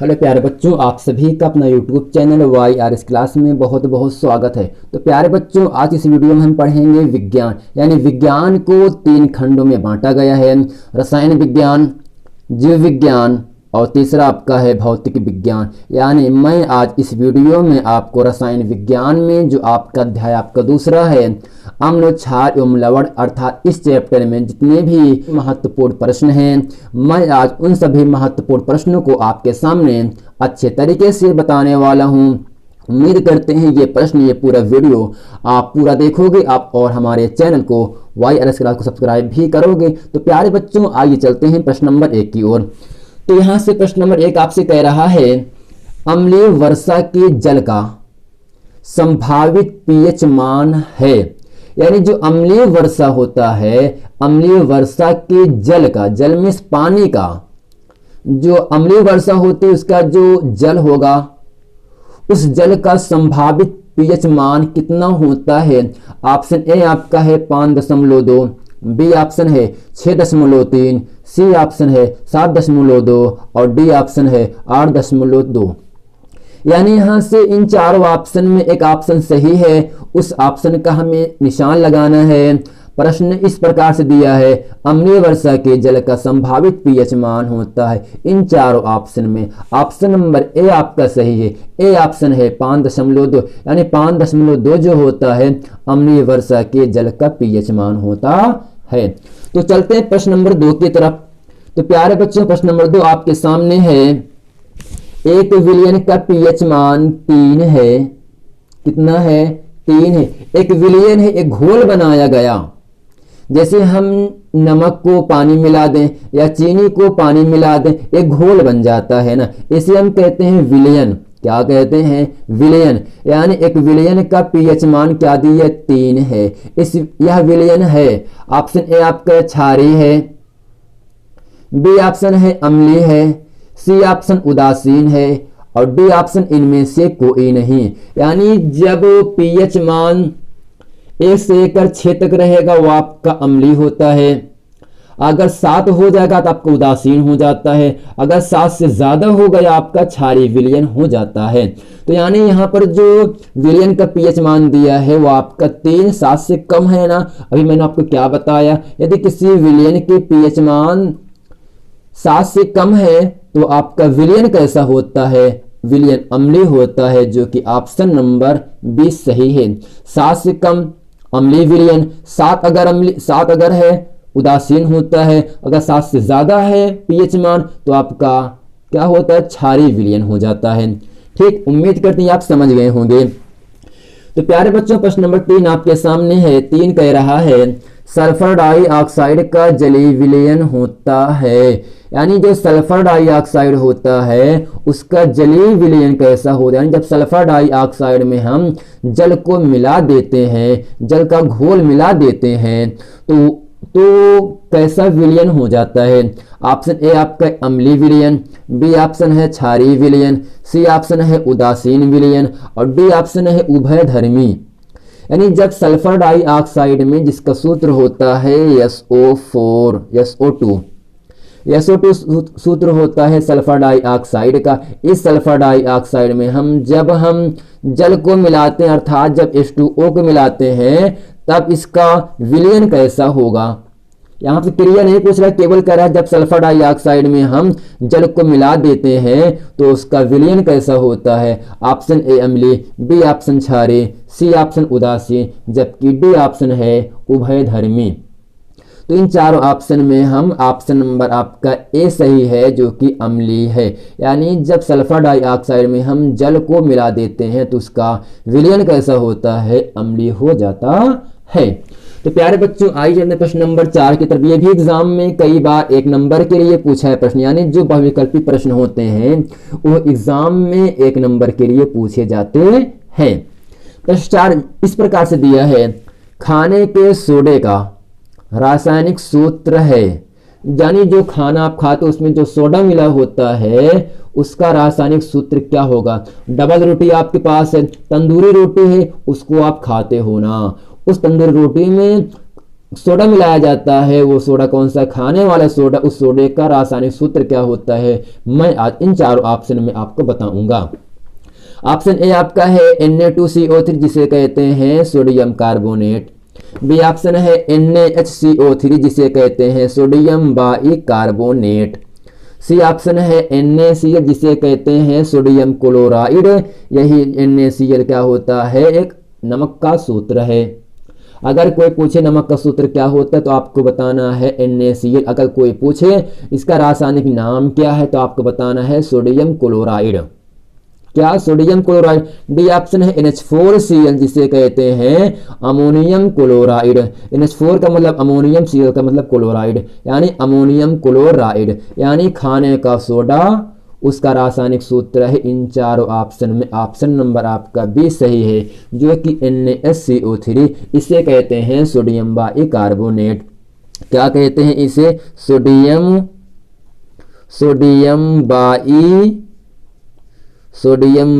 Hello प्यारे बच्चों, आप सभी का अपना यूट्यूब चैनल YRS क्लास में बहुत बहुत स्वागत है। तो प्यारे बच्चों, आज इस वीडियो में हम पढ़ेंगे विज्ञान। यानी विज्ञान को 3 खंडों में बांटा गया है। रसायन विज्ञान, जीव विज्ञान और तीसरा आपका है भौतिक विज्ञान। यानी मैं आज इस वीडियो में आपको रसायन विज्ञान में जो आपका अध्याय आपका दूसरा है अम्ल, क्षार एवं लवण, अर्थात इस चैप्टर में जितने भी महत्वपूर्ण प्रश्न हैं, मैं आज उन सभी महत्वपूर्ण प्रश्नों को आपके सामने अच्छे तरीके से बताने वाला हूं। उम्मीद करते हैं ये प्रश्न, ये पूरा वीडियो आप पूरा देखोगे आप और हमारे चैनल को YRS क्लास को सब्सक्राइब भी करोगे। तो प्यारे बच्चों, आइए चलते हैं प्रश्न नंबर 1 की ओर। तो यहां से प्रश्न नंबर 1 आपसे कह रहा है अम्लीय वर्षा के जल का संभावित pH मान है। यानी जो अम्लीय वर्षा होता है, अम्लीय वर्षा के जल का, जल में पानी का, जो अम्लीय वर्षा होती है उसका जो जल होगा उस जल का संभावित pH मान कितना होता है। ऑप्शन ए आपका है 5.2, बी ऑप्शन है 6.3, सी ऑप्शन है 7.2 और डी ऑप्शन है 8.2। यानी यहां से इन चारों ऑप्शन में एक ऑप्शन सही है, उस ऑप्शन का हमें निशान लगाना है। प्रश्न इस प्रकार से दिया है, अम्लीय वर्षा के जल का संभावित pH मान होता है इन चारों ऑप्शन में। ऑप्शन नंबर ए आपका सही है, ए ऑप्शन है 5.2, यानी 5.2 जो होता है अम्लीय वर्षा के जल का pH मान होता है। तो चलते हैं प्रश्न नंबर 2 की तरफ। तो प्यारे बच्चों, प्रश्न नंबर 2 आपके सामने है। एक विलयन का pH मान 3 है। कितना है? 3 है। एक विलयन है, एक घोल बनाया गया। जैसे हम नमक को पानी मिला दें या चीनी को पानी मिला दें, एक घोल बन जाता है ना, इसे हम कहते हैं विलयन। क्या कहते हैं? विलयन। यानी एक विलयन का pH मान क्या दिया? 3 है। यह विलयन है। ऑप्शन ए आपका क्षारीय है, बी ऑप्शन है अम्लीय है, सी ऑप्शन उदासीन है और डी ऑप्शन इनमें से कोई नहीं। यानी जब pH मान 1 से लेकर 6 तक रहेगा वो आपका अम्लीय होता है। अगर 7 हो जाएगा तो आपका उदासीन हो जाता है। अगर 7 से ज्यादा हो गया आपका क्षारीय विलयन हो जाता है। तो यानी यहाँ पर जो विलयन का pH मान दिया है वो आपका 3, 7 से कम है ना। अभी मैंने आपको क्या बताया, यदि किसी विलयन के pH मान 7 से कम है तो आपका विलयन कैसा होता है? विलयन अम्लीय होता है, जो कि ऑप्शन नंबर 20 सही है। 7 से कम अम्लीय विलयन, 7 अगर है उदासीन होता है। अगर 7 से ज्यादा है pH मान तो आपका क्या होता है? क्षारीय विलयन हो जाता है। ठीक, उम्मीद करते हैं आप समझ गए होंगे। तो प्यारे बच्चों, प्रश्न नंबर 3 आपके सामने है। 3 कह रहा है सल्फर डाइऑक्साइड का जलीय विलयन होता है। यानी जो सल्फर डाइऑक्साइड होता है उसका जलीय विलयन कैसा होता है। यानी जब सल्फर डाइऑक्साइड में हम जल को मिला देते हैं, जल का घोल मिला देते हैं तो कैसा विलयन हो जाता है। ऑप्शन ए आपका अम्लीय विलयन, बी ऑप्शन है क्षारीय विलयन, सी ऑप्शन है उदासीन विलयन और डी ऑप्शन है उभयधर्मी। यानी जब सल्फर डाइऑक्साइड में जिसका सूत्र होता है SO2 सूत्र होता है सल्फर डाइऑक्साइड का। इस सल्फर डाइऑक्साइड में जब हम जल को मिलाते हैं, अर्थात जब H2O को मिलाते हैं, तब इसका विलयन कैसा होगा। यहाँ पे क्रिया नहीं पूछ रहा, केवल कह रहा है जब सल्फर डाइऑक्साइड में हम जल को मिला देते हैं तो उसका विलयन कैसा होता है। ऑप्शन ए अम्लीय, बी ऑप्शन क्षारीय, सी ऑप्शन उदासीन, जबकि डी ऑप्शन है उभयधर्मी। तो इन चारों ऑप्शन में हम ऑप्शन नंबर आपका ए सही है, जो कि अम्लीय है। यानी जब सल्फर डाइऑक्साइड में हम जल को मिला देते हैं तो उसका विलयन कैसा होता है? अम्लीय हो जाता है। तो प्यारे बच्चों, आइए चलते प्रश्न नंबर 4 की तरफ। ये भी एग्जाम में कई बार 1 नंबर के लिए पूछा है प्रश्न। यानी जो बहुविकल्पी प्रश्न होते हैं वो एग्जाम में 1 नंबर के लिए पूछे जाते हैं। प्रश्न 4 इस प्रकार से दिया है, खाने के सोडे का रासायनिक सूत्र है। यानी जो खाना आप खाते हो उसमें जो सोडा मिला होता है उसका रासायनिक सूत्र क्या होगा। डबल रोटी आपके पास है, तंदूरी रोटी है, उसको आप खाते हो ना, उस तंदूरी रोटी में सोडा मिलाया जाता है, वो सोडा कौन सा, खाने वाला सोडा, उस सोडे का रासायनिक सूत्र क्या होता है, मैं आज इन चारों ऑप्शन में आपको बताऊंगा। ऑप्शन ए आपका है Na2CO3 जिसे कहते हैं सोडियम कार्बोनेट। बी ऑप्शन है NaHCO3 जिसे कहते हैं सोडियम बाइकार्बोनेट। सी ऑप्शन है NaCl जिसे कहते हैं सोडियम क्लोराइड। यही NaCl क्या होता है, एक नमक का सूत्र है। अगर कोई पूछे नमक का सूत्र क्या होता है तो आपको बताना है NaCl। अगर कोई पूछे इसका रासायनिक नाम क्या है तो आपको बताना है सोडियम क्लोराइड। क्या, सोडियम क्लोराइड। डी ऑप्शन है NH4Cl जिसे कहते हैं अमोनियम क्लोराइड। NH4 का मतलब अमोनियम, Cl का मतलब क्लोराइड, यानी अमोनियम क्लोराइड, यानी खाने का सोडा, उसका रासायनिक सूत्र है इन चारों ऑप्शन में ऑप्शन नंबर आपका बी सही है, जो कि NaCO3। इसे कहते हैं सोडियम बाइकार्बोनेट। क्या कहते हैं इसे, सोडियम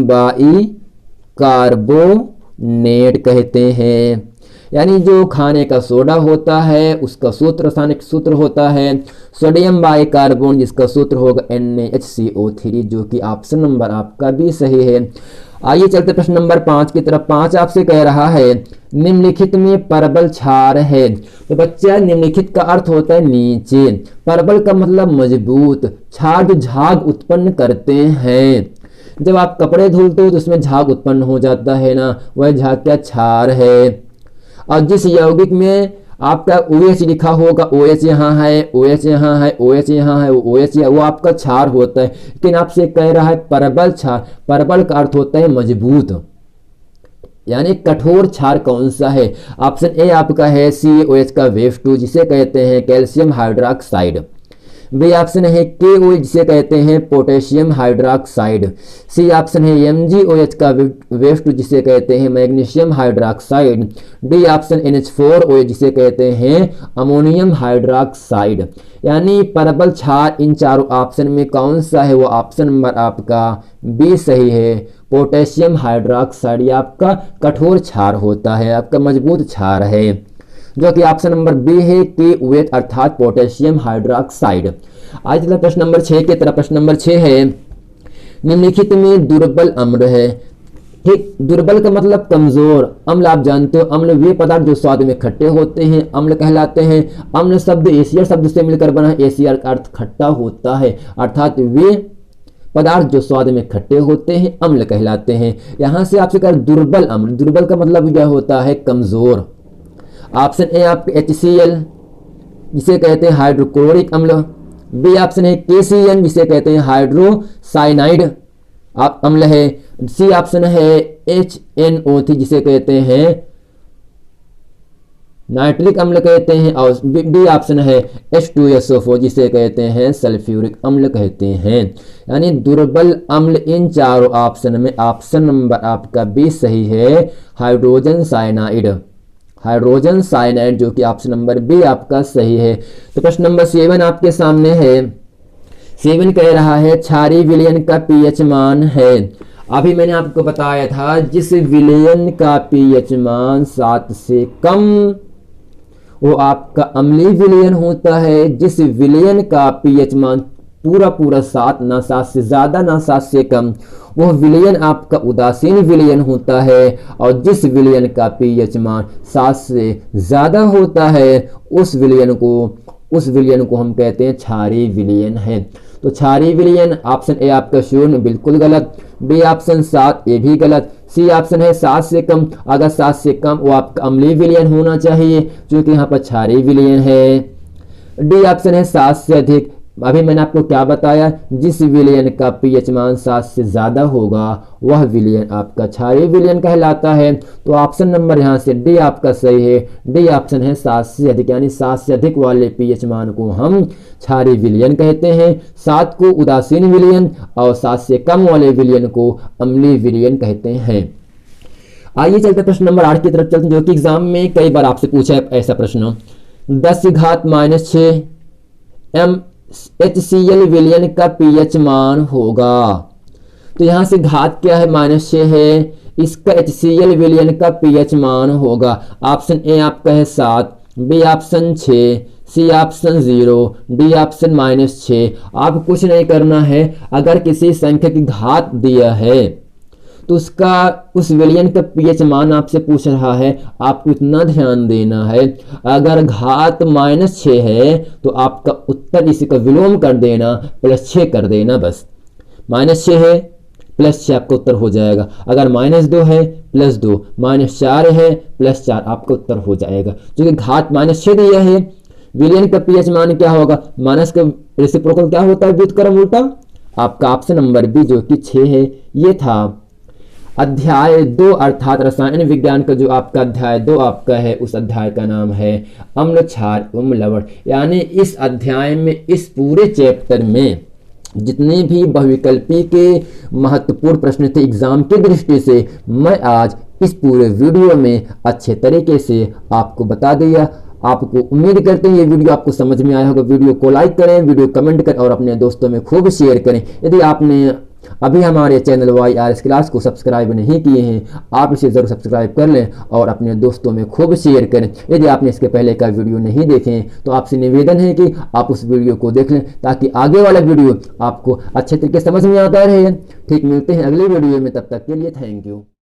बाइकार्बोनेट कहते हैं। यानी जो खाने का सोडा होता है उसका सूत्र, रासायनिक सूत्र होता है सोडियम बाइकार्बोनेट, जिसका सूत्र होगा NaHCO3, जो कि ऑप्शन नंबर आपका भी सही है। आइए चलते प्रश्न नंबर 5 की तरफ। 5 आपसे कह रहा है निम्नलिखित में परबल क्षार है। तो बच्चा, निम्नलिखित का अर्थ होता है नीचे, परबल का मतलब मजबूत, क्षार जो झाग उत्पन्न करते हैं। जब आप कपड़े धुलते हो तो उसमें झाग उत्पन्न हो जाता है ना, वह झाग क्या, क्षार है। और जिस यौगिक में आपका OH लिखा होगा, OH यहाँ है, OH यहाँ है, OH यहाँ है, OH वो आपका क्षार होता है। लेकिन आपसे कह रहा है परबल क्षार, परबल का अर्थ होता है मजबूत, यानी कठोर क्षार कौन सा है। ऑप्शन ए आपका है CaOH का वेव2 जिसे कहते हैं कैल्शियम हाइड्रोक्साइड। बी ऑप्शन है KOH जिसे कहते हैं पोटेशियम हाइड्रोक्साइड। सी ऑप्शन है MgOH का वेव2 जिसे कहते हैं magnesium hydroxide. D option NH4OH जिसे कहते हैं अमोनियम हाइड्रोक्साइड। यानी परबल क्षार इन चारों ऑप्शन में कौन सा है, वो ऑप्शन नंबर आपका बी सही है, पोटेशियम हाइड्रोक्साइड। ये आपका कठोर क्षार होता है, आपका मजबूत क्षार है, जो कि ऑप्शन नंबर बी है KOH अर्थात पोटेशियम हाइड्रोक्साइड। आज चला प्रश्न नंबर 6 की तरफ। प्रश्न नंबर 6 है निम्नलिखित में दुर्बल अम्ल है। ठीक, दुर्बल का मतलब कमजोर। अम्ल आप जानते हो, अम्ल वे पदार्थ जो स्वाद में खट्टे होते हैं अम्ल कहलाते हैं। अम्ल शब्द एशियर शब्द से मिलकर बना है, एशियर का अर्थ खट्टा होता है, अर्थात वे पदार्थ जो स्वाद में खट्टे होते हैं अम्ल कहलाते हैं। यहां से आपसे कहा दुर्बल अम्ल, दुर्बल का मतलब क्या होता है, कमजोर। ऑप्शन ए आपके HCl जिसे कहते हैं हाइड्रोक्लोरिक अम्ल। बी ऑप्शन है KCN जिसे कहते हैं हाइड्रोसाइनाइड अम्ल है। सी ऑप्शन है HNO3 जिसे कहते हैं नाइट्रिक अम्ल कहते हैं। और डी ऑप्शन है H2SO4 जिसे कहते हैं सल्फ्यूरिक अम्ल कहते हैं। यानी दुर्बल अम्ल इन चारों ऑप्शन में ऑप्शन नंबर आपका बी सही है, हाइड्रोजन साइनाइड, हाइड्रोजन साइनाइड, जो कि ऑप्शन नंबर बी आपका सही है। तो प्रश्न नंबर 7 आपके सामने है। 7 कह रहा है क्षारीय विलयन का pH मान है। अभी मैंने आपको बताया था जिस विलयन का pH मान 7 से कम वो आपका अम्लीय विलयन होता है। जिस विलयन का pH मान पूरा 7, ना 7 से ज्यादा ना 7 से कम, वह विलयन आपका उदासीन विलयन होता है। और जिस विलयन का pH मान 7 से ज्यादा होता है उस विलयन को हम कहते हैं क्षारीय विलयन है। तो क्षारीय विलयन ऑप्शन ए आपका 0 बिल्कुल गलत। बी ऑप्शन 7 ये भी गलत। सी ऑप्शन है 7 से कम, अगर 7 से कम वो आपका अम्लीय विलयन होना चाहिए क्योंकि यहाँ पर क्षारीय विलयन है। डी ऑप्शन है 7 से अधिक। अभी मैंने आपको क्या बताया, जिस विलयन का pH मान 7 से ज्यादा होगा वह विलयन आपका क्षारीय विलयन कहलाता है। तो ऑप्शन नंबर यहाँ से डी आपका सही है। डी ऑप्शन है 7 से अधिक, यानी 7 से अधिक वाले pH मान को हम क्षारीय विलयन कहते हैं, 7 को उदासीन विलयन और 7 से कम वाले विलयन को अम्लीय विलयन कहते हैं। आइए चलते प्रश्न नंबर 8 की तरफ चलते हैं, जो कि एग्जाम में कई बार आपसे पूछा है ऐसा प्रश्न। 10⁻⁶ HCl विलयन का pH मान होगा। तो यहां से घात क्या है, -6 है, इसका HCl विलयन का pH मान होगा। ऑप्शन ए आपका है 7, B option 6, C option 0, D option -6। आप कुछ नहीं करना है, अगर किसी संख्या की घात दिया है तो उसका उस विलयन का पीएच मान आपसे पूछ रहा है, आपको इतना ध्यान देना है। अगर घात -6 है तो आपका उत्तर इसी का विलोम कर देना, +6 कर देना बस। -6 है +6 आपका उत्तर हो जाएगा। अगर -2 है +2, -4 है +4 आपका उत्तर हो जाएगा। क्योंकि घात -6 दिया है, विलयन का पीएच मान क्या होगा, माइनस का रेसिप्रोकल क्या होता है, व्युत्क्रम उल्टा। आपका ऑप्शन नंबर बी जो कि 6 है ये था। अध्याय 2 अर्थात रसायन विज्ञान का जो आपका अध्याय 2 आपका है, उस अध्याय का नाम है अम्ल क्षार एवं लवण। यानी इस अध्याय में, इस पूरे चैप्टर में जितने भी बहुविकल्पी के महत्वपूर्ण प्रश्न थे एग्जाम की दृष्टि से, मैं आज इस पूरे वीडियो में अच्छे तरीके से आपको बता दिया। आपको उम्मीद करते हैं ये वीडियो आपको समझ में आया होगा। वीडियो को लाइक करें, वीडियो कमेंट करें और अपने दोस्तों में खूब शेयर करें। यदि आपने अभी हमारे चैनल YRS क्लास को सब्सक्राइब नहीं किए हैं, आप इसे ज़रूर सब्सक्राइब कर लें और अपने दोस्तों में खूब शेयर करें। यदि आपने इसके पहले का वीडियो नहीं देखे तो आपसे निवेदन है कि आप उस वीडियो को देख लें, ताकि आगे वाला वीडियो आपको अच्छे तरीके से समझ में आता रहे। ठीक, मिलते हैं अगले वीडियो में, तब तक के लिए थैंक यू।